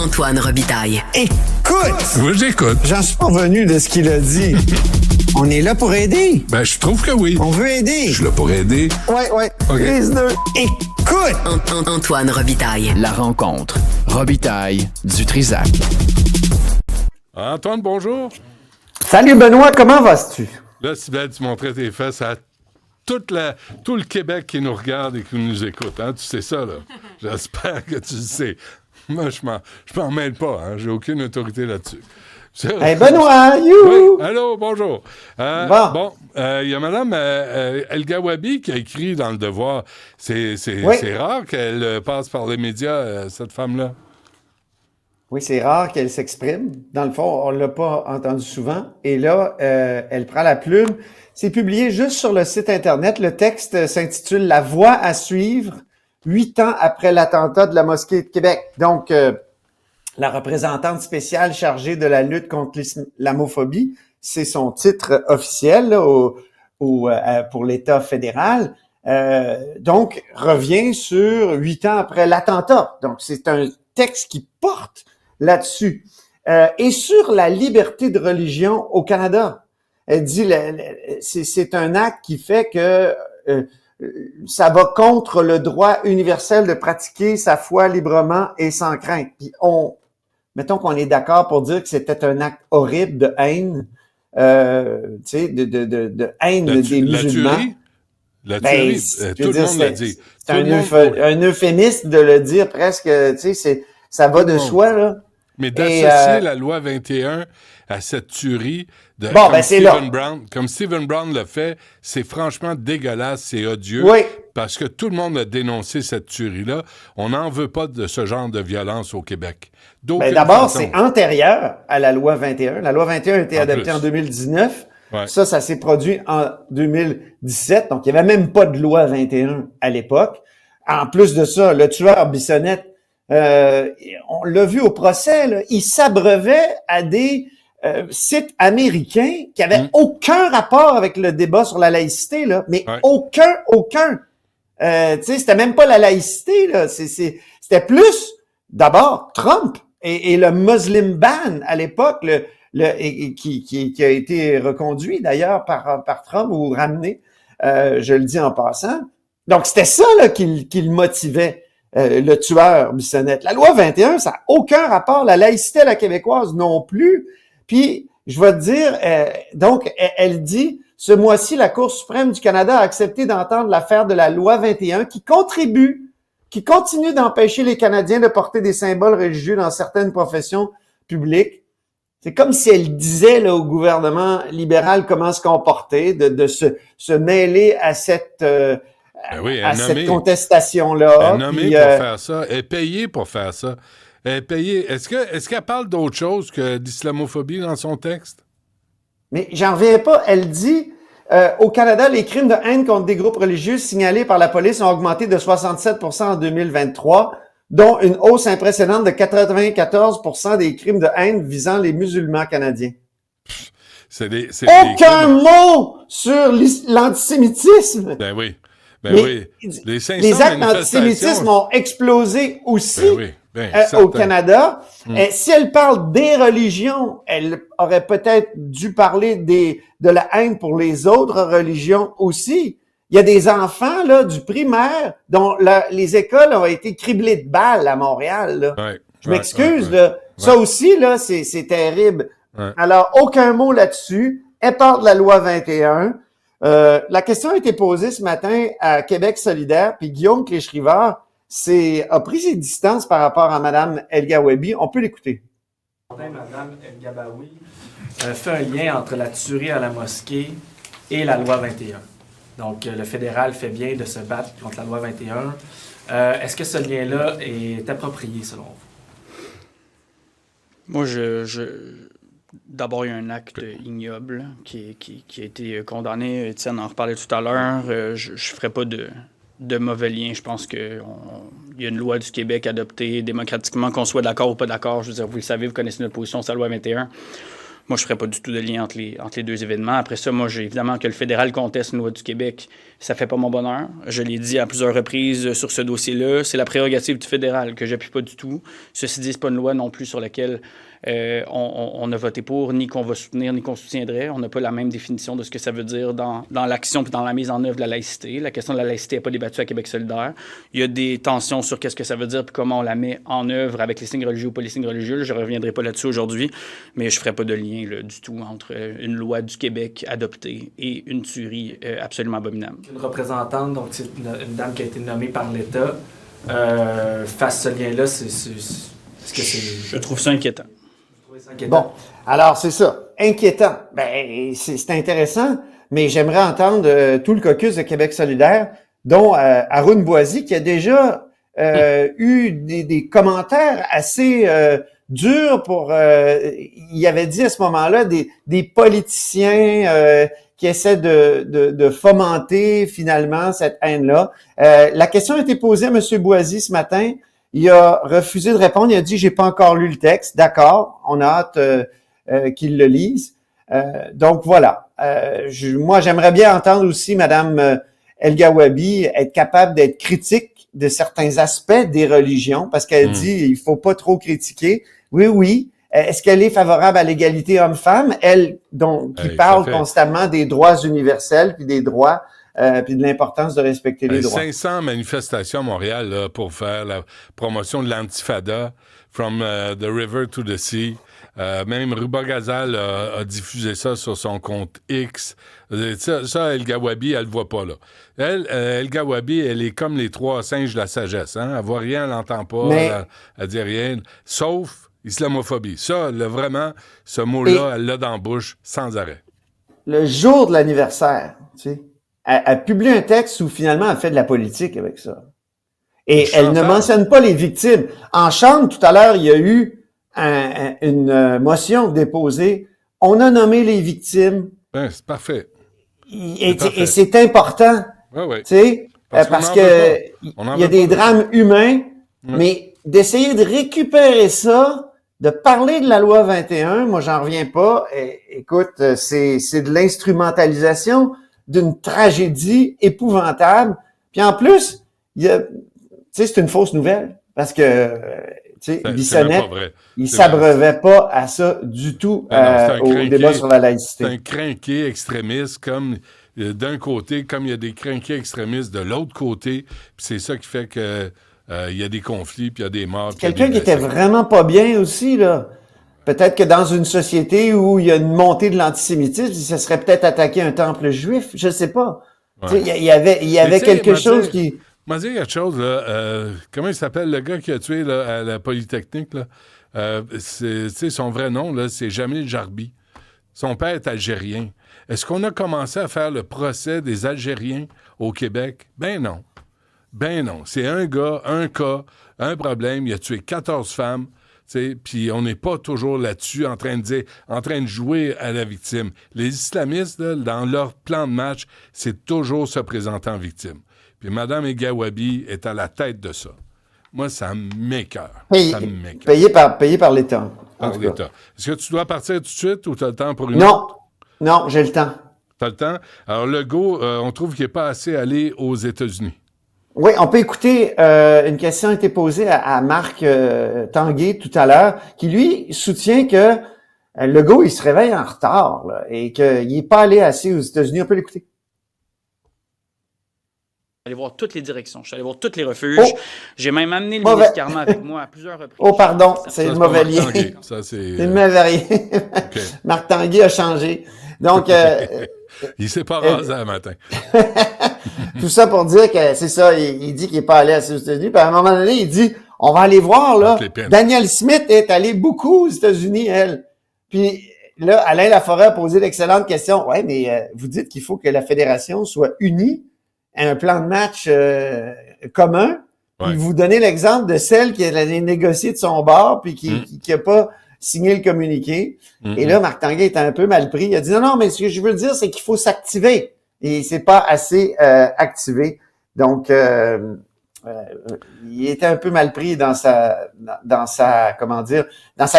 Antoine Robitaille. Écoute! Oui, j'écoute. J'en suis pas revenu de ce qu'il a dit. On est là pour aider. Ben, je trouve que oui. On veut aider. Je suis là pour aider. Ouais. OK. Les deux. Écoute! Antoine Robitaille. La rencontre. Robitaille du Trisac. Antoine, bonjour. Salut Benoît, comment vas-tu? Là, Sybelle, tu montrais tes fesses à tout le Québec qui nous regarde et qui nous écoute. Hein? Tu sais ça, là. J'espère que tu le sais. Moi, je m'en mêle pas. Hein? J'ai aucune autorité là-dessus. Hey Benoît, you! Oui, allô, bonjour. Bon. Il y a Mme El Gawabi qui a écrit dans Le Devoir. C'est rare qu'elle passe par les médias, cette femme-là. Oui, c'est rare qu'elle s'exprime. Dans le fond, on l'a pas entendu souvent. Et là, elle prend la plume. C'est publié juste sur le site Internet. Le texte s'intitule « La voie à suivre, 8 ans après l'attentat de la mosquée de Québec ». Donc, la représentante spéciale chargée de la lutte contre l'islamophobie, c'est son titre officiel là, pour l'État fédéral. Donc, revient sur 8 ans après l'attentat. Donc, c'est un texte qui porte là-dessus. Et sur la liberté de religion au Canada. Elle dit c'est un acte qui fait que ça va contre le droit universel de pratiquer sa foi librement et sans crainte. Puis mettons qu'on est d'accord pour dire que c'était un acte horrible de haine, tu sais, de haine des musulmans. La tuerie, tout le monde l'a dit. C'est un euphémisme de le dire presque, tu sais, ça va de soi, là. Mais d'associer la loi 21 à cette tuerie, comme Stephen Brown l'a fait, c'est franchement dégueulasse, c'est odieux. Oui. Parce que tout le monde a dénoncé cette tuerie-là. On n'en veut pas de ce genre de violence au Québec. D'abord, c'est antérieur à la loi 21. La loi 21 a été adoptée en 2019. Ouais. Ça s'est produit en 2017. Donc, il n'y avait même pas de loi 21 à l'époque. En plus de ça, le tueur Bissonnette, on l'a vu au procès, là, il s'abreuvait à des sites américains qui avaient aucun rapport avec le débat sur la laïcité, là, mais aucun. Tu sais, c'était même pas la laïcité, là. C'était plus, d'abord, Trump et le Muslim ban à l'époque, qui a été reconduit d'ailleurs par Trump ou ramené, je le dis en passant. Donc, c'était ça là qui le motivait. Le tueur Bissonnette. La loi 21, ça n'a aucun rapport. La laïcité à la québécoise non plus. Puis, je vais te dire, donc, elle dit, ce mois-ci, la Cour suprême du Canada a accepté d'entendre l'affaire de la loi 21 qui continue d'empêcher les Canadiens de porter des symboles religieux dans certaines professions publiques. C'est comme si elle disait là, au gouvernement libéral comment se comporter, de se mêler à cette... cette contestation-là. Elle est nommée pour faire ça. Elle est payée pour faire ça. Elle est payée. Est-ce qu'elle parle d'autre chose que d'islamophobie dans son texte? Mais j'en reviens pas. Elle dit, au Canada, les crimes de haine contre des groupes religieux signalés par la police ont augmenté de 67% en 2023, dont une hausse impressionnante de 94% des crimes de haine visant les musulmans canadiens. Aucun mot sur l'antisémitisme! Ben oui. Les actes d'antisémitisme ont explosé aussi au Canada. Si elle parle des religions, elle aurait peut-être dû parler de la haine pour les autres religions aussi. Il y a des enfants là du primaire dont les écoles ont été criblées de balles à Montréal. Là. Je m'excuse. Là. Ça aussi, là, c'est terrible. Ouais. Alors, aucun mot là-dessus. Elle parle de la loi 21. La question a été posée ce matin à Québec solidaire, puis Guillaume Cléch-Rivard a pris ses distances par rapport à Mme El Gawabi. On peut l'écouter. Mme El Gawabi fait un lien entre la tuerie à la mosquée et la loi 21. Donc, le fédéral fait bien de se battre contre la loi 21. Est-ce que ce lien-là est approprié, selon vous? Moi, d'abord, il y a un acte ignoble qui a été condamné. Étienne en reparlait tout à l'heure. Je ne ferai pas de mauvais lien. Je pense qu'il y a une loi du Québec adoptée démocratiquement, qu'on soit d'accord ou pas d'accord. Je veux dire, vous le savez, vous connaissez notre position sur la loi 21. Moi, je ne ferais pas du tout de lien entre les deux événements. Après ça, moi, évidemment que le fédéral conteste une loi du Québec, ça ne fait pas mon bonheur. Je l'ai dit à plusieurs reprises sur ce dossier-là. C'est la prérogative du fédéral que je n'appuie pas du tout. Ceci dit, ce n'est pas une loi non plus sur laquelle on a voté pour, ni qu'on va soutenir, ni qu'on soutiendrait. On n'a pas la même définition de ce que ça veut dire dans l'action et dans la mise en œuvre de la laïcité. La question de la laïcité n'est pas débattue à Québec solidaire. Il y a des tensions sur qu'est-ce que ça veut dire et comment on la met en œuvre avec les signes religieux ou pas les signes religieux. Je ne reviendrai pas là-dessus aujourd'hui, mais je ne ferai pas de lien là, du tout entre une loi du Québec adoptée et une tuerie absolument abominable. Une représentante, donc c'est une dame qui a été nommée par l'État, fasse ce lien-là, est-ce que c'est... Je trouve ça inquiétant. Bon, alors c'est ça, inquiétant. Ben, c'est intéressant, mais j'aimerais entendre tout le caucus de Québec solidaire, dont Arun Boisy, qui a déjà eu des commentaires assez durs pour... il avait dit à ce moment-là des politiciens qui essaient de fomenter finalement cette haine-là. La question a été posée à M. Boisy ce matin. Il a refusé de répondre. Il a dit « J'ai pas encore lu le texte. » D'accord, on a hâte qu'il le lise. Donc voilà. Moi, j'aimerais bien entendre aussi Mme El-Gawabi être capable d'être critique de certains aspects des religions, parce qu'elle dit il faut pas trop critiquer. Oui. Est-ce qu'elle est favorable à l'égalité homme-femme? Elle, qui parle constamment des droits universels puis des droits puis de l'importance de respecter les droits. 500 manifestations à Montréal là, pour faire la promotion de l'Antifada, From the River to the Sea. Même Ruba Gazal a diffusé ça sur son compte X. Ça, El Gawabi, elle le voit pas, là. El Gawabi, elle est comme les trois singes de la sagesse. Hein? Elle voit rien, elle n'entend pas, elle dit rien, sauf islamophobie. Ça, vraiment, ce mot-là, elle l'a dans la bouche sans arrêt. Le jour de l'anniversaire, tu sais, elle publie un texte où finalement elle fait de la politique avec ça. Et elle ne mentionne pas les victimes. En Chambre, tout à l'heure, il y a eu une motion déposée. On a nommé les victimes. Ben, c'est parfait. Et c'est important. Ouais. Tu sais, parce que il y a des drames humains, mais d'essayer de récupérer ça, de parler de la loi 21, moi, j'en reviens pas. Écoute, c'est de l'instrumentalisation d'une tragédie épouvantable. Puis en plus, tu sais, c'est une fausse nouvelle parce que tu sais, Bissonnette, il s'abreuvait pas à ça du tout au débat sur la laïcité. C'est un crinqué extrémiste comme d'un côté, comme il y a des crinqués extrémistes de l'autre côté. Puis c'est ça qui fait que il y a des conflits, puis il y a des morts. Quelqu'un qui était vraiment pas bien aussi, là. Peut-être que dans une société où il y a une montée de l'antisémitisme, il se serait peut-être attaqué un temple juif, je sais pas. Ouais. Il y avait quelque chose qui... Moi, dire quelque chose, là. Comment il s'appelle, le gars qui a tué là, à la Polytechnique, là? Son vrai nom, là, c'est Jamil Jarbi. Son père est algérien. Est-ce qu'on a commencé à faire le procès des Algériens au Québec? Ben non. C'est un gars, un cas, un problème. Il a tué 14 femmes. Puis on n'est pas toujours là-dessus en train de jouer à la victime. Les islamistes, là, dans leur plan de match, c'est toujours se présenter en victime. Puis Mme El-Gawabi est à la tête de ça. Moi, ça m'écoeure. Payé par l'État. Par l'État. Est-ce que tu dois partir tout de suite ou tu as le temps pour une autre? Non, j'ai le temps. Tu as le temps? Alors, Legault, on trouve qu'il n'est pas assez allé aux États-Unis. Oui, on peut écouter, une question a été posée à Marc Tanguay tout à l'heure, qui lui soutient que Legault, il se réveille en retard là, et qu'il n'est pas allé assez aux États-Unis. On peut l'écouter. Je suis allé voir toutes les directions, je suis allé voir tous les refuges. J'ai même amené le ministre Carman avec moi à plusieurs reprises. Oh, pardon, c'est le mauvais lien. C'est le mauvais lien. Okay. Marc Tanguay a changé. Donc, il s'est pas rasé un matin. Tout ça pour dire que c'est ça, il dit qu'il n'est pas allé assez aux États-Unis. Puis à un moment donné, il dit, on va aller voir, là. Danielle Smith est allée beaucoup aux États-Unis, elle. Puis là, Alain Laforêt a posé l'excellente question. Ouais, mais vous dites qu'il faut que la fédération soit unie à un plan de match commun. Puis vous donnez l'exemple de celle qui a négocié de son bord puis qui a pas signé le communiqué. Et là, Marc Tanguay est un peu mal pris. Il a dit non, mais ce que je veux dire, c'est qu'il faut s'activer. Et c'est pas assez activé. Donc, il était un peu mal pris dans sa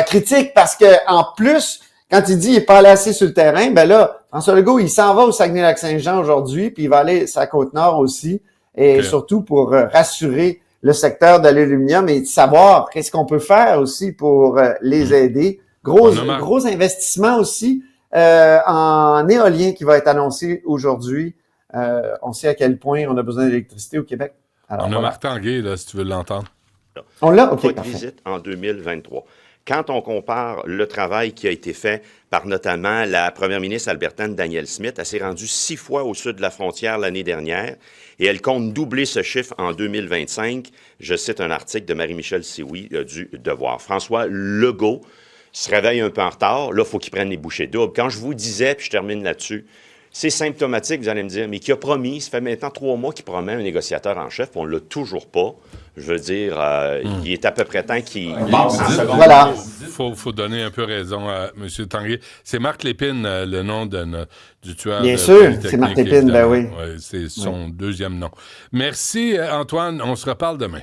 critique parce que en plus, quand il dit qu'il n'est pas allé assez sur le terrain, ben là, François Legault, il s'en va au Saguenay-Lac-Saint-Jean aujourd'hui, puis il va aller sur la Côte-Nord aussi, et surtout pour rassurer le secteur de l'aluminium et de savoir qu'est-ce qu'on peut faire aussi pour les aider. Gros investissement aussi en éolien qui va être annoncé aujourd'hui. On sait à quel point on a besoin d'électricité au Québec. Alors, on a Marc Tanguay, là, si tu veux l'entendre. On l'a? OK, pas de parfait. visite en 2023. Quand on compare le travail qui a été fait par notamment la première ministre albertaine Danielle Smith, elle s'est rendue 6 fois au sud de la frontière l'année dernière et elle compte doubler ce chiffre en 2025. Je cite un article de Marie-Michel Sioui du Devoir. François Legault se réveille un peu en retard. Là, il faut qu'il prenne les bouchées doubles. Quand je vous disais, puis je termine là-dessus, c'est symptomatique, vous allez me dire, mais qui a promis, ça fait maintenant 3 mois qu'il promet un négociateur en chef, puis on ne l'a toujours pas. Je veux dire, il est à peu près temps qu'il... Voilà. Faut donner un peu raison à M. Tanguay. C'est Marc Lépine, le nom du tueur. Bien sûr, c'est Marc Lépine, ben oui. Ouais, c'est son deuxième nom. Merci, Antoine. On se reparle demain.